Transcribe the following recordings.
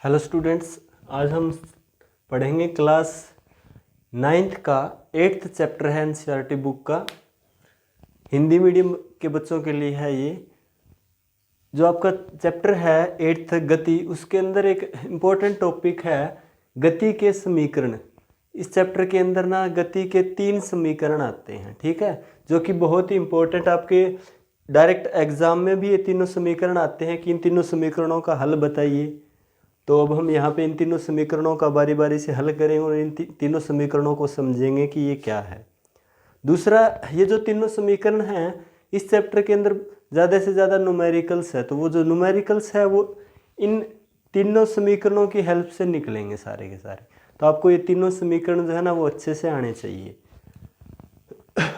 Hello students, आज हम पढ़ेंगे क्लास 9th का 8th चैप्टर है एनसीईआरटी बुक का। हिंदी मीडियम के बच्चों के लिए है ये। जो आपका चैप्टर है 8th गति, उसके अंदर एक इम्पोर्टेंट टॉपिक है गति के समीकरण। इस चैप्टर के अंदर ना गति के 3 समीकरण आते हैं, ठीक है, जो कि बहुत ही इम्पोर्टेंट, आपके डायरेक्ट एग्जाम में भी ये तीनों समीकरण आते हैं कि इन तीनों समीकरणों का हल बताइए। तो अब हम यहाँ पे इन तीनों समीकरणों का बारी बारी से हल करेंगे और इन तीनों समीकरणों को समझेंगे कि ये क्या है। दूसरा, ये जो तीनों समीकरण हैं इस चैप्टर के अंदर ज़्यादा से ज़्यादा न्यूमेरिकल्स है, तो वो जो न्यूमेरिकल्स है वो इन तीनों समीकरणों की हेल्प से निकलेंगे सारे के सारे। तो आपको ये तीनों समीकरण जो है ना वो अच्छे से आने चाहिए।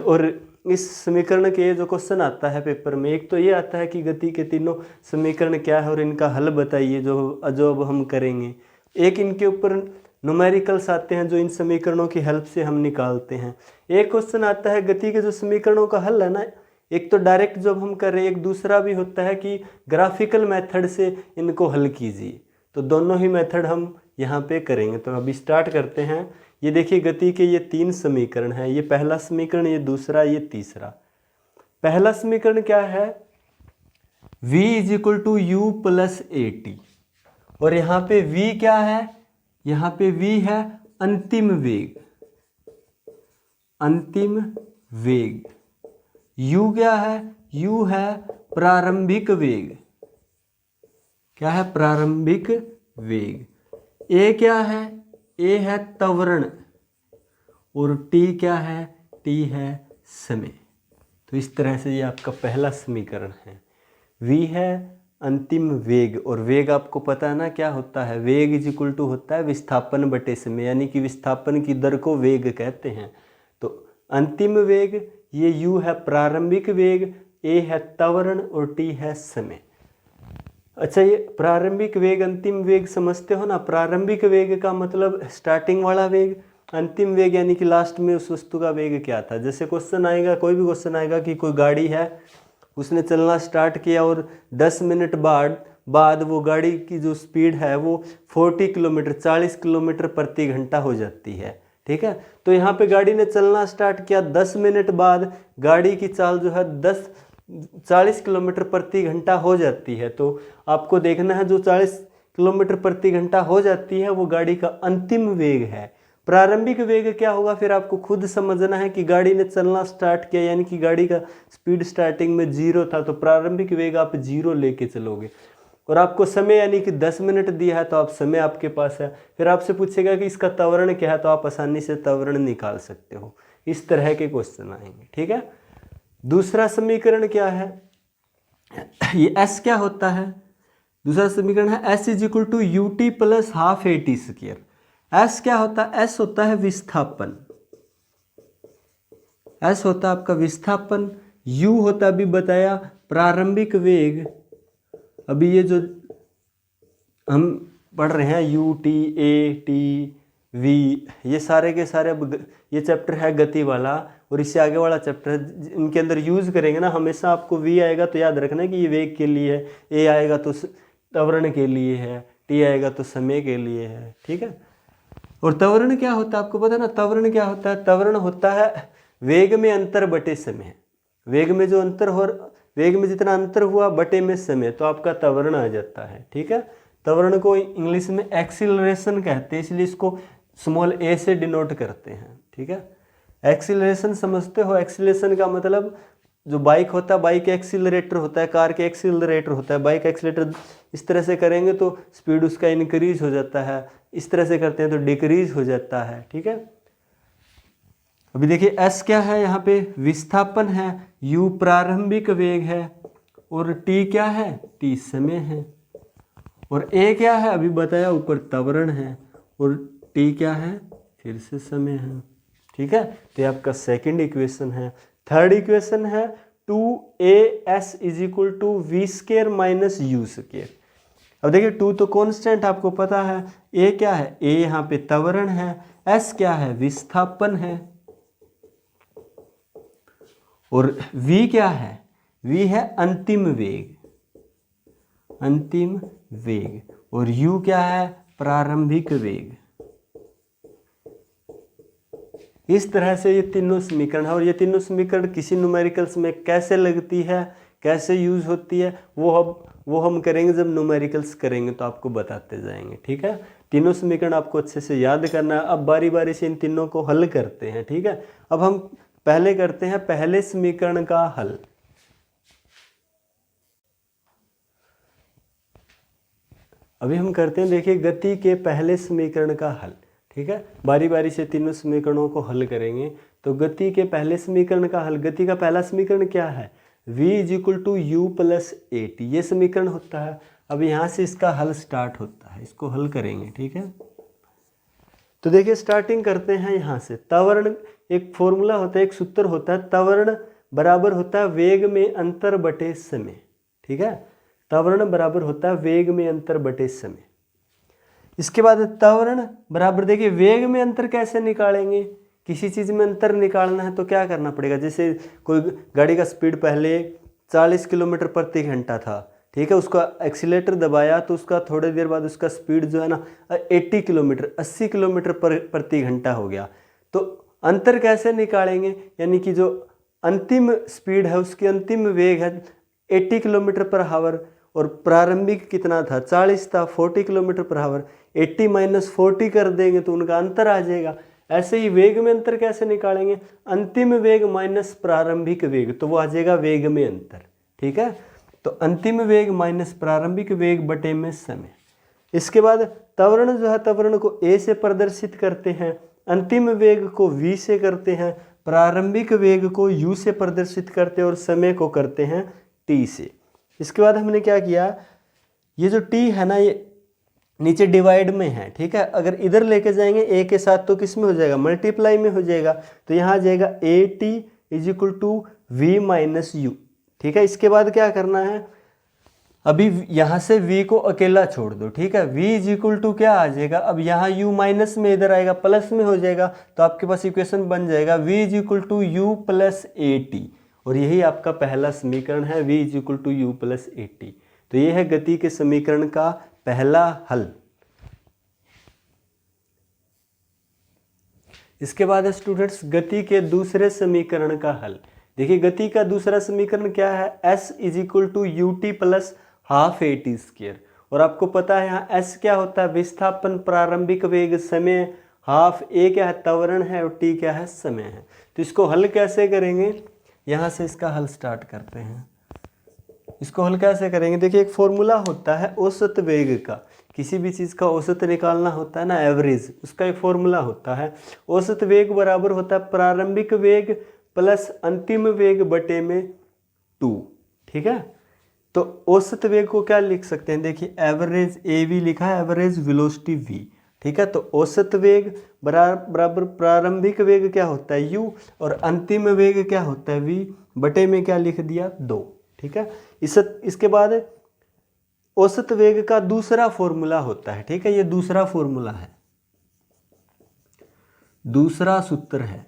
और इस समीकरण के जो क्वेश्चन आता है पेपर में, एक तो ये आता है कि गति के तीनों समीकरण क्या है और इनका हल बताइए, जो अब हम करेंगे। एक इनके ऊपर न्यूमेरिकल्स आते हैं जो इन समीकरणों की हेल्प से हम निकालते हैं। एक क्वेश्चन आता है गति के जो समीकरणों का हल है ना, एक तो डायरेक्ट जब हम कर रहे हैं, एक दूसरा भी होता है कि ग्राफिकल मेथड से इनको हल कीजिए। तो दोनों ही मेथड हम यहाँ पे करेंगे। तो अभी स्टार्ट करते हैं। ये देखिए गति के ये 3 समीकरण हैं। ये पहला समीकरण, ये दूसरा, ये तीसरा। पहला समीकरण क्या है? v = u + at। और यहाँ पे v क्या है? यहाँ पे v है अंतिम वेग। अंतिम वेग। u क्या है? u है प्रारंभिक वेग। क्या है? प्रारंभिक वेग। a क्या है? a है त्वरण। और t क्या है? t है समय। तो इस तरह से ये आपका पहला समीकरण है। v है अंतिम वेग, और वेग आपको पता है ना क्या होता है? वेग = होता है विस्थापन बटे समय, यानी कि विस्थापन की दर को वेग कहते हैं। तो अंतिम वेग ये u है प्रारंभिक वेग, a है त्वरण और t है समय। अच्छा, ये प्रारंभिक वेग अंतिम वेग समझते हो ना? प्रारंभिक वेग का मतलब स्टार्टिंग वाला वेग, अंतिम वेग यानी कि लास्ट में उस वस्तु का वेग क्या था। जैसे क्वेश्चन आएगा, कोई भी क्वेश्चन आएगा कि कोई गाड़ी है, उसने चलना स्टार्ट किया और 10 मिनट बाद वो गाड़ी की जो स्पीड है वो 40 किलोमीटर प्रति घंटा हो जाती है, ठीक है। तो यहाँ पे गाड़ी ने चलना स्टार्ट किया, 10 मिनट बाद गाड़ी की चाल जो है 40 किलोमीटर प्रति घंटा हो जाती है। तो आपको देखना है जो 40 किलोमीटर प्रति घंटा हो जाती है वो गाड़ी का अंतिम वेग है। प्रारंभिक वेग क्या होगा फिर आपको खुद समझना है कि गाड़ी ने चलना स्टार्ट किया, यानी कि गाड़ी का स्पीड स्टार्टिंग में 0 था, तो प्रारंभिक वेग आप 0 लेके चलोगे। और आपको समय यानी कि 10 मिनट दिया है, तो आप समय आपके पास है। फिर आपसे पूछेगा कि इसका त्वरण क्या है, तो आप आसानी से त्वरण निकाल सकते हो। इस तरह के क्वेश्चन आएंगे, ठीक है। दूसरा समीकरण क्या है? ये s क्या होता है? दूसरा समीकरण है s = ut + ½ at²। s क्या होता है? s होता है विस्थापन। s होता है आपका विस्थापन। u होता अभी बताया प्रारंभिक वेग। अभी ये जो हम पढ़ रहे हैं u t a t v, ये सारे के सारे, अब ये चैप्टर है गति वाला और इससे आगे वाला चैप्टर है, इनके अंदर यूज़ करेंगे ना, हमेशा आपको v आएगा तो याद रखना कि ये वेग के लिए है, a आएगा तो त्वरण के लिए है, t आएगा तो समय के लिए है, ठीक है। और त्वरण क्या होता है आपको पता है ना? त्वरण क्या होता है? त्वरण होता है वेग में अंतर बटे समय। वेग में जो अंतर हो, वेग में जितना अंतर हुआ बटे में समय, तो आपका त्वरण आ जाता है, ठीक है। त्वरण को इंग्लिश में एक्सीलरेशन कहते हैं, इसलिए इसको स्मॉल a से डिनोट करते हैं, ठीक है। एक्सीलरेशन समझते हो? एक्सीलरेशन का मतलब, जो बाइक होता है, बाइक एक्सीलरेटर होता है, कार के एक्सीलरेटर होता है। बाइक एक्सीलरेटर इस तरह से करेंगे तो स्पीड उसका इंक्रीज हो जाता है, इस तरह से करते हैं तो डिक्रीज हो जाता है, ठीक है। अभी देखिए s क्या है? यहाँ पे विस्थापन है, u प्रारंभिक वेग है, और t क्या है? t समय है। और a क्या है? अभी बताया ऊपर त्वरण है, और t क्या है? फिर से समय है, ठीक है। तो ये आपका सेकंड इक्वेशन है। थर्ड इक्वेशन है 2as = v² - u²। अब देखिए 2 तो कांस्टेंट आपको पता है, a क्या है? a यहाँ पे त्वरण है, s क्या है? विस्थापन है, और v क्या है? v है अंतिम वेग। अंतिम वेग। और u क्या है, प्रारंभिक वेग। इस तरह से ये तीनों समीकरण है, और ये तीनों समीकरण किसी न्यूमेरिकल्स में कैसे लगती है, कैसे यूज होती है, वो हम करेंगे जब न्यूमेरिकल्स करेंगे तो आपको बताते जाएंगे। ठीक है, तीनों समीकरण आपको अच्छे से याद करना है। अब बारी बारी से इन तीनों को हल करते हैं। ठीक है, अब हम पहले करते हैं पहले समीकरण का हल। अभी हम करते हैं, देखिए, गति के पहले समीकरण का हल। ठीक है, बारी बारी से तीनों समीकरणों को हल करेंगे। तो गति के पहले समीकरण का हल, गति का पहला समीकरण क्या है, v = u + at, ये समीकरण होता है। अब यहाँ से इसका हल स्टार्ट होता है, इसको हल करेंगे। ठीक है, तो देखिए स्टार्टिंग करते हैं यहाँ से। त्वरण, एक फॉर्मूला होता है, एक सूत्र होता है, त्वरण बराबर होता है वेग में अंतर बटे समय। ठीक है, त्वरण बराबर होता है वेग में अंतर बटे समय। इसके बाद त्वरण बराबर, देखिए वेग में अंतर कैसे निकालेंगे, किसी चीज़ में अंतर निकालना है तो क्या करना पड़ेगा, जैसे कोई गाड़ी का स्पीड पहले 40 किलोमीटर प्रति घंटा था। ठीक है, उसका एक्सीलेटर दबाया तो उसका थोड़ी देर बाद उसका स्पीड जो है ना 80 किलोमीटर 80 किलोमीटर प्रति घंटा हो गया। तो अंतर कैसे निकालेंगे, यानी कि जो अंतिम स्पीड है उसकी अंतिम वेग है 80 किलोमीटर पर आवर, और प्रारंभिक कितना था, 40 था, 40 किलोमीटर पर आवर। 80 - 40 कर देंगे तो उनका अंतर आ जाएगा। ऐसे ही वेग में अंतर कैसे निकालेंगे, अंतिम वेग माइनस प्रारंभिक वेग, तो वो आ जाएगा वेग में अंतर। ठीक है, तो अंतिम वेग माइनस प्रारंभिक वेग बटे में समय। इसके बाद त्वरण जो है, त्वरण को a से प्रदर्शित करते हैं, अंतिम वेग को v से करते हैं, प्रारंभिक वेग को u से प्रदर्शित करते हैं, और समय को करते हैं t से। इसके बाद हमने क्या किया, ये जो t है ना, ये नीचे डिवाइड में है। ठीक है, अगर इधर लेके जाएंगे a के साथ तो किस में हो जाएगा, मल्टीप्लाई में हो जाएगा। तो यहाँ आ जाएगा at = v - u। ठीक है, इसके बाद क्या करना है, अभी यहाँ से v को अकेला छोड़ दो। ठीक है, v = क्या आ जाएगा, अब यहाँ u माइनस में इधर आएगा, प्लस में हो जाएगा, तो आपके पास इक्वेशन बन जाएगा v = u + at, और यही आपका पहला समीकरण है, v = u + at। तो ये है गति के समीकरण का पहला हल। इसके बाद है स्टूडेंट्स गति के दूसरे समीकरण का हल। देखिए गति का दूसरा समीकरण क्या है, s = ut + ½ at²। और आपको पता है यहाँ s क्या होता है, विस्थापन, प्रारंभिक वेग, समय, हाफ, a क्या है, त्वरण है, और t क्या है, समय है। तो इसको हल कैसे करेंगे, यहाँ से इसका हल स्टार्ट करते हैं। इसको हल कैसे करेंगे, देखिए एक फॉर्मूला होता है औसत वेग का, किसी भी चीज़ का औसत निकालना होता है ना, एवरेज, उसका एक फॉर्मूला होता है। औसत वेग बराबर होता है प्रारंभिक वेग प्लस अंतिम वेग बटे में 2। ठीक है, तो औसत वेग को क्या लिख सकते हैं, देखिए एवरेज AV लिखा है, एवरेज वेलोसिटी V। ठीक है, तो औसत वेग बराबर प्रारंभिक वेग क्या होता है u, और अंतिम वेग क्या होता है v, बटे में क्या लिख दिया 2। ठीक है, इसके बाद औसत वेग का दूसरा फॉर्मूला होता है। ठीक है, ये दूसरा फॉर्मूला है, दूसरा सूत्र है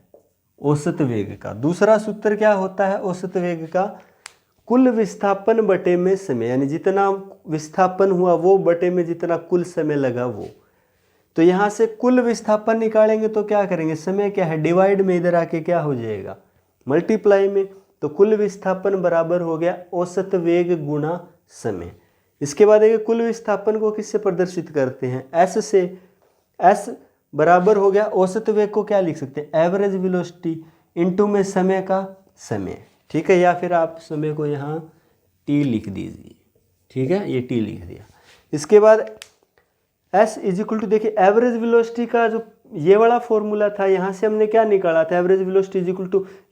औसत वेग का। दूसरा सूत्र क्या होता है औसत वेग का, कुल विस्थापन बटे में समय, यानी जितना विस्थापन हुआ वो बटे में जितना कुल समय लगा वो। तो यहाँ से कुल विस्थापन निकालेंगे तो क्या करेंगे, समय क्या है, डिवाइड में इधर आके क्या हो जाएगा, मल्टीप्लाई में। तो कुल विस्थापन बराबर हो गया औसत वेग गुणा समय। इसके बाद देखिए कुल विस्थापन को किससे प्रदर्शित करते हैं, s से। s बराबर हो गया औसत वेग को क्या लिख सकते हैं, एवरेज वेलोसिटी इनटू में समय का समय। ठीक है, या फिर आप समय को यहाँ t लिख दीजिए। ठीक है, ये t लिख दिया। इसके बाद s = देखिए एवरेज वेलोसिटी का जो ये वाला फॉर्मूला था, यहाँ से हमने क्या निकाला था, एवरेज वेलोसिटी =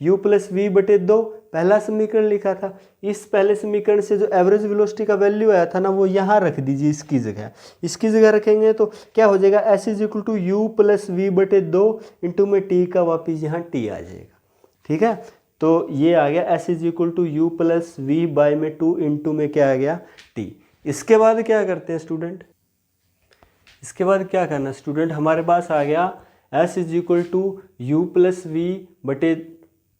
u + v बटे 2, पहला समीकरण लिखा था। इस पहले समीकरण से जो एवरेज वेलोसिटी का वैल्यू आया था ना, वो यहाँ रख दीजिए, इसकी जगह रखेंगे तो क्या हो जाएगा, s = u + v बटे 2 इंटू में t का वापिस यहाँ t आ जाएगा। ठीक है, तो ये आ गया s = u + v बाय में 2 इंटू में क्या आ गया t। इसके बाद क्या करते हैं स्टूडेंट, इसके बाद क्या करना स्टूडेंट, हमारे पास आ गया s = u + v बटे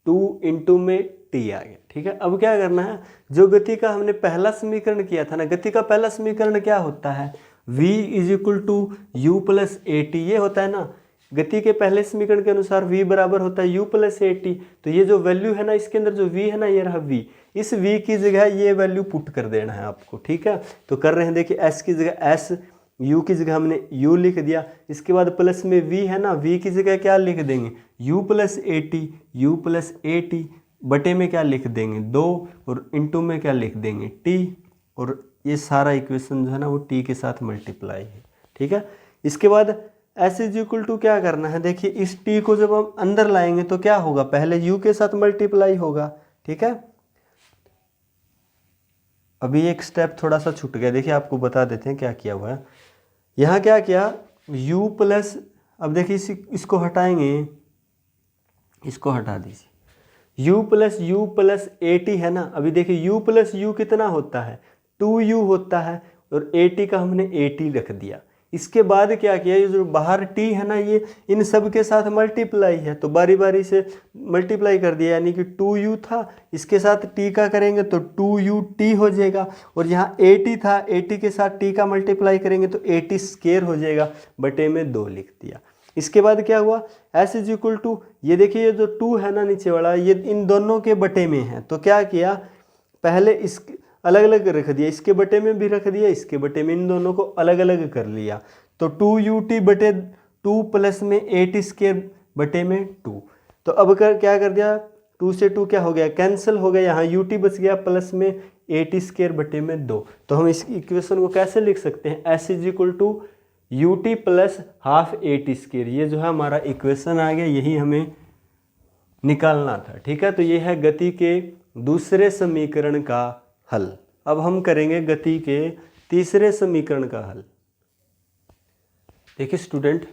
2 इंटू में t आ गया। ठीक है, अब क्या करना है, जो गति का हमने पहला समीकरण किया था ना, गति का पहला समीकरण क्या होता है, v is equal to u plus a t, ये होता है ना गति के पहले समीकरण के अनुसार v बराबर होता है u प्लस ए टी। तो ये जो वैल्यू है ना इसके अंदर जो v है ना ये रहा v, इस v की जगह ये वैल्यू पुट कर देना है आपको, ठीक है। तो कर रहे हैं, देखिए s की जगह s, u की जगह हमने u लिख दिया, इसके बाद प्लस में v है ना, v की जगह क्या लिख देंगे u plus a T, u plus a T बटे में क्या लिख देंगे 2 और इनटू में क्या लिख देंगे t, और ये सारा इक्वेशन जो है ना वो t के साथ मल्टीप्लाई है, ठीक है। इसके बाद s इज इक्वल टू क्या करना है, देखिए इस t को जब हम अंदर लाएंगे तो क्या होगा, पहले u के साथ मल्टीप्लाई होगा, ठीक है। अभी एक स्टेप थोड़ा सा छूट गया, देखिए आपको बता देते हैं क्या किया हुआ है। यहाँ क्या किया u प्लस, अब देखिए इसको हटाएंगे, इसको हटा दीजिए, u प्लस ए टी है ना। अभी देखिए u प्लस यू कितना होता है 2u होता है, और ए टी का हमने ए टी रख दिया। इसके बाद क्या किया, ये जो बाहर t है ना ये इन सब के साथ मल्टीप्लाई है, तो बारी बारी से मल्टीप्लाई कर दिया, यानी कि 2u था, इसके साथ t का करेंगे तो 2ut हो जाएगा, और यहाँ ए टी था, ए टी के साथ t का मल्टीप्लाई करेंगे तो ए टी स्क्वायर हो जाएगा, बटे में 2 लिख दिया। इसके बाद क्या हुआ s इज इक्वल टू, ये देखिए ये जो 2 है ना नीचे वाला ये इन दोनों के बटे में है, तो क्या किया पहले इस अलग अलग रख दिया, इसके बटे में भी रख दिया, इसके बटे में, इन दोनों को अलग अलग कर लिया, तो 2ut बटे 2 प्लस में ए टी स्क्वायर बटे में 2। तो अब क्या कर दिया, 2 से 2 क्या हो गया कैंसिल हो गया, यहाँ ut बच गया प्लस में ए टी स्क्वायर बटे में 2। तो हम इस इक्वेशन को कैसे लिख सकते हैं, s is equal to ut plus half a t square, ये जो है हमारा इक्वेशन आ गया, यही हमें निकालना था, ठीक है। तो ये है गति के दूसरे समीकरण का हल। अब हम करेंगे गति के तीसरे समीकरण का हल। देखिए स्टूडेंट,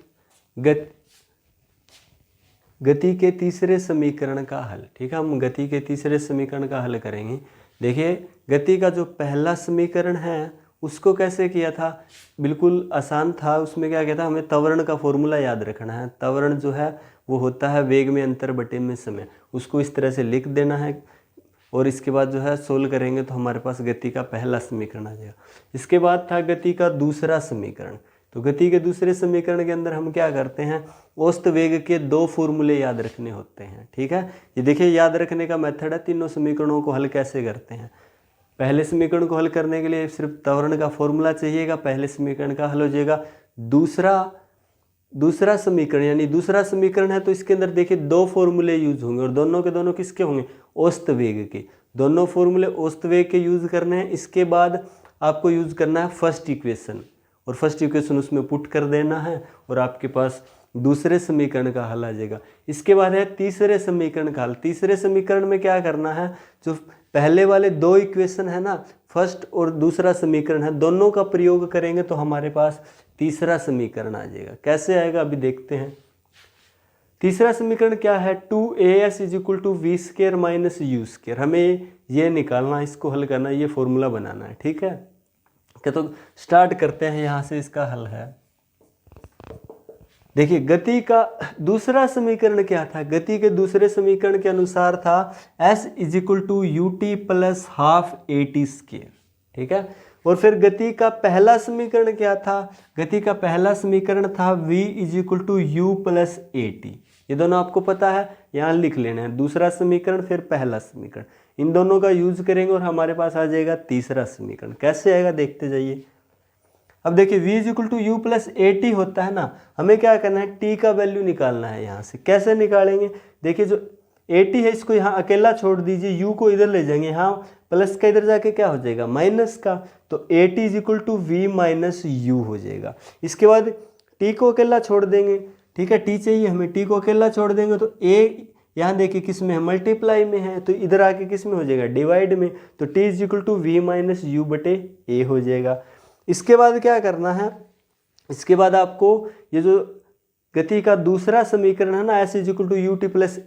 गति के तीसरे समीकरण का हल, ठीक है। हम गति के तीसरे समीकरण का हल करेंगे। देखिए गति का जो पहला समीकरण है उसको कैसे किया था, बिल्कुल आसान था। उसमें क्या किया था, हमें त्वरण का फॉर्मूला याद रखना है। त्वरण जो है वो होता है वेग में अंतर बटे में समय, उसको इस तरह से लिख देना है, और इसके बाद जो है सोल्व करेंगे तो हमारे पास गति का पहला समीकरण आ जाएगा। इसके बाद था गति का दूसरा समीकरण। तो गति के दूसरे समीकरण के अंदर हम क्या करते हैं, औसत वेग के 2 फॉर्मूले याद रखने होते हैं, ठीक है। ये देखिए याद रखने का मेथड है, तीनों समीकरणों को हल कैसे करते हैं। पहले समीकरण को हल करने के लिए सिर्फ त्वरण का फॉर्मूला चाहिएगा, पहले समीकरण का हल हो जाएगा। दूसरा समीकरण यानी दूसरा समीकरण है तो इसके अंदर देखिए 2 फॉर्मूले यूज होंगे, और दोनों के दोनों किसके होंगे, औसत वेग के। दोनों फॉर्मूले औसत वेग के यूज करने हैं। इसके बाद आपको यूज करना है फर्स्ट इक्वेशन, और फर्स्ट इक्वेशन उसमें पुट कर देना है, और आपके पास दूसरे समीकरण का हल आ जाएगा। इसके बाद है तीसरे समीकरण का हल। तीसरे समीकरण में क्या करना है, जो पहले वाले 2 इक्वेशन है ना, फर्स्ट और दूसरा समीकरण है, दोनों का प्रयोग करेंगे तो हमारे पास तीसरा समीकरण आ जाएगा। कैसे आएगा अभी देखते हैं। तीसरा समीकरण क्या है, 2as is equal to v square minus u square. हमें ये निकालना, इसको हल करना, ये फॉर्मूला बनाना है, ठीक है। क्या तो स्टार्ट करते हैं, यहाँ से इसका हल है। देखिए गति का दूसरा समीकरण क्या था, गति के दूसरे समीकरण के अनुसार था s is equal to u t plus half a t square, ठीक है। और फिर गति का पहला समीकरण क्या था, गति का पहला समीकरण था v is equal to u plus a t. ये दोनों आपको पता है, यहाँ लिख लेना है। दूसरा समीकरण फिर पहला समीकरण, इन दोनों का यूज करेंगे और हमारे पास आ जाएगा तीसरा समीकरण। कैसे आएगा देखते जाइए। अब देखिए v is equal to u plus a t होता है ना, हमें क्या करना है, t का वैल्यू निकालना है। यहाँ से कैसे निकालेंगे, देखिए जो ए टी है इसको यहाँ अकेला छोड़ दीजिए, u को इधर ले जाएंगे, यहाँ प्लस का इधर जाके क्या हो जाएगा माइनस का, तो a t is equal to v minus u हो जाएगा। इसके बाद t को अकेला छोड़ देंगे, ठीक है, t चाहिए हमें, t को अकेला छोड़ देंगे तो a यहाँ देखिए किस में है, मल्टीप्लाई में है, तो इधर आके किस में हो जाएगा, डिवाइड में, तो t is equal to v minus u बटे a हो जाएगा। इसके बाद क्या करना है, इसके बाद आपको ये जो गति का दूसरा समीकरण है ना, s is equal to u t plus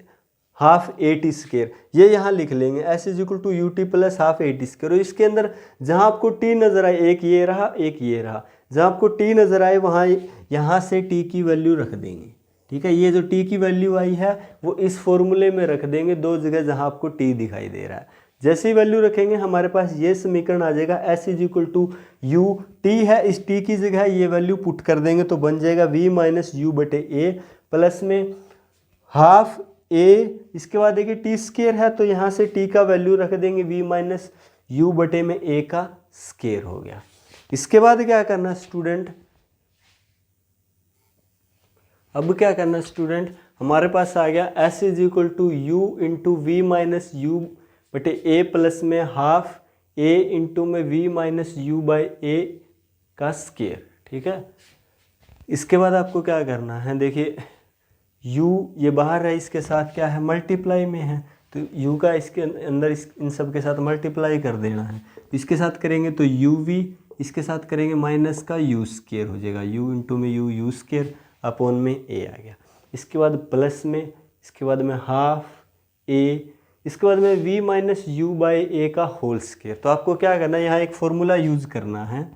half a t square, ये यहाँ लिख लेंगे, s is equal to u t plus half a t square. और इसके अंदर जहाँ आपको t नजर आए, एक ये रहा एक ये रहा, जहाँ आपको t नजर आए वहाँ यहाँ से t की वैल्यू रख देंगे, ठीक है। ये जो t की वैल्यू आई है वो इस फॉर्मूले में रख देंगे, 2 जगह जहाँ आपको t दिखाई दे रहा है। जैसे ही वैल्यू रखेंगे हमारे पास ये समीकरण आ जाएगा s is equal to u, t है, इस टी की जगह ये वैल्यू पुट कर देंगे तो बन जाएगा v माइनस यू बटे ए प्लस में हाफ ए, इसके बाद देखिए टी स्केयर है तो यहाँ से टी का वैल्यू रख देंगे v माइनस यू बटे में ए का स्केयर हो गया। इसके बाद क्या करना स्टूडेंट, अब क्या करना स्टूडेंट, हमारे पास आ गया s is equal to u into v minus u बटे ए प्लस में हाफ ए इंटू में v minus u by a का स्केयर। ठीक है, इसके बाद आपको क्या करना है, देखिए u ये बाहर है, इसके साथ क्या है मल्टीप्लाई में है, तो u का इसके अंदर इन सब के साथ मल्टीप्लाई कर देना है। इसके साथ करेंगे तो uv, इसके साथ करेंगे माइनस का u स्केयर हो जाएगा, u इंटू में u स्केयर अपॉन में a आ गया। इसके बाद प्लस में, इसके बाद में हाफ a, इसके बाद में v minus u by a का होल स्केयर। तो आपको क्या करना है, यहाँ एक फॉर्मूला यूज़ करना है,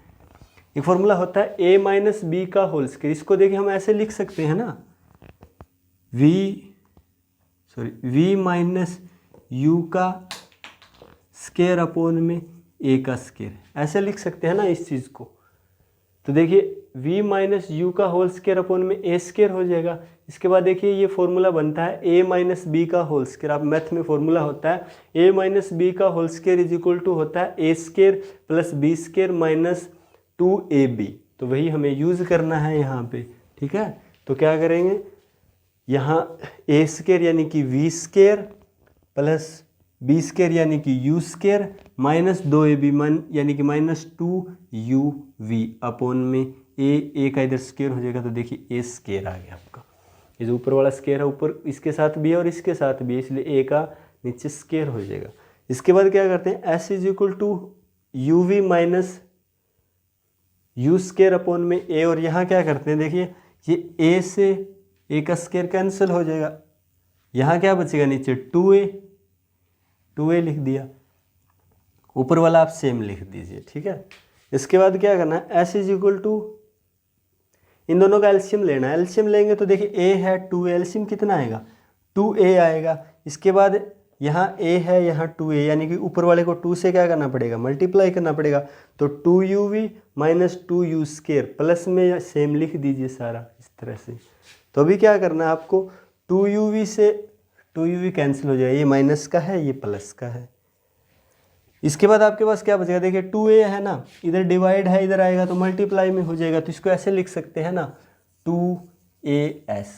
एक फॉर्मूला होता है a माइनस बी का होल स्केयर। इसको देखिए हम ऐसे लिख सकते हैं ना, v माइनस यू का स्केयर अपॉन में a का स्केयर, ऐसे लिख सकते हैं ना इस चीज़ को। तो देखिए v माइनस यू का होल स्केयर अपॉन में a स्केयर हो जाएगा। इसके बाद देखिए ये फॉर्मूला बनता है a माइनस बी का होल स्केयर। आप मैथ में फॉर्मूला होता है a माइनस बी का whole square is equal to होता है a square plus b square minus 2ab। तो वही हमें यूज़ करना है यहाँ पे। ठीक है, तो क्या करेंगे, यहाँ a स्केयर यानी कि v square plus b square यानी कि यू स्केयर माइनस 2ab यानी कि माइनस 2uv अपॉन में a का इधर स्केयर हो जाएगा। तो देखिए a स्केयर आ गया आपका, ये जो ऊपर वाला स्केयर है ऊपर इसके साथ भी है और इसके साथ भी है, इसलिए a का नीचे स्केयर हो जाएगा। इसके बाद क्या करते हैं, s is equal to uv minus u square upon में a, और यहाँ क्या करते हैं, देखिए ये a से a का स्केयर कैंसिल हो जाएगा, यहाँ क्या बचेगा नीचे 2a लिख दिया, ऊपर वाला आप सेम लिख दीजिए। ठीक है, इसके बाद क्या करना है, s इज इक्वल टू, इन दोनों का एलसीएम लेना है। एलसीएम लेंगे तो देखिए a है 2a, एलसीएम कितना आएगा 2a आएगा। इसके बाद यहाँ a है, यहाँ 2a, यानी कि ऊपर वाले को 2 से क्या करना पड़ेगा मल्टीप्लाई करना पड़ेगा। तो 2uv minus 2u square plus में सेम लिख दीजिए सारा इस तरह से। तो अभी क्या करना है आपको, 2uv से 2uv कैंसिल हो जाएगा, ये माइनस का है ये प्लस का है। इसके बाद आपके पास क्या बचेगा, देखिए 2a है ना, इधर डिवाइड है, इधर आएगा तो मल्टीप्लाई में हो जाएगा। तो इसको ऐसे लिख सकते हैं ना, 2as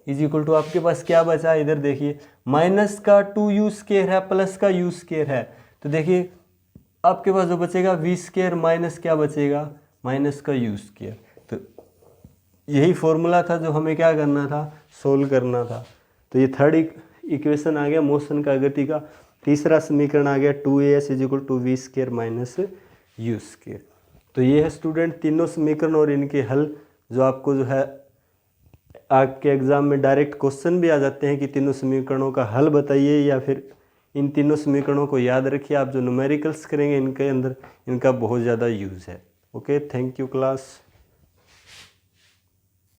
इज इक्वल टू, आपके पास क्या बचा, इधर देखिए माइनस का 2u स्केयर है प्लस का u स्केयर है। तो देखिए आपके पास जो बचेगा v स्केयर माइनस क्या बचेगा, माइनस का u स्केयर। तो यही फॉर्मूला था जो हमें क्या करना था, सोल्व करना था। तो ये थर्ड इक्वेशन आ गया मोशन का गति का। तीसरा समीकरण आ गया 2as is equal to v square minus u square. तो ये है स्टूडेंट तीनों समीकरण और इनके हल, जो आपको जो है आपके एग्ज़ाम में डायरेक्ट क्वेश्चन भी आ जाते हैं कि तीनों समीकरणों का हल बताइए, या फिर इन तीनों समीकरणों को याद रखिए। आप जो न्यूमेरिकल्स करेंगे इनके अंदर इनका बहुत ज़्यादा यूज़ है। Okay, thank you class.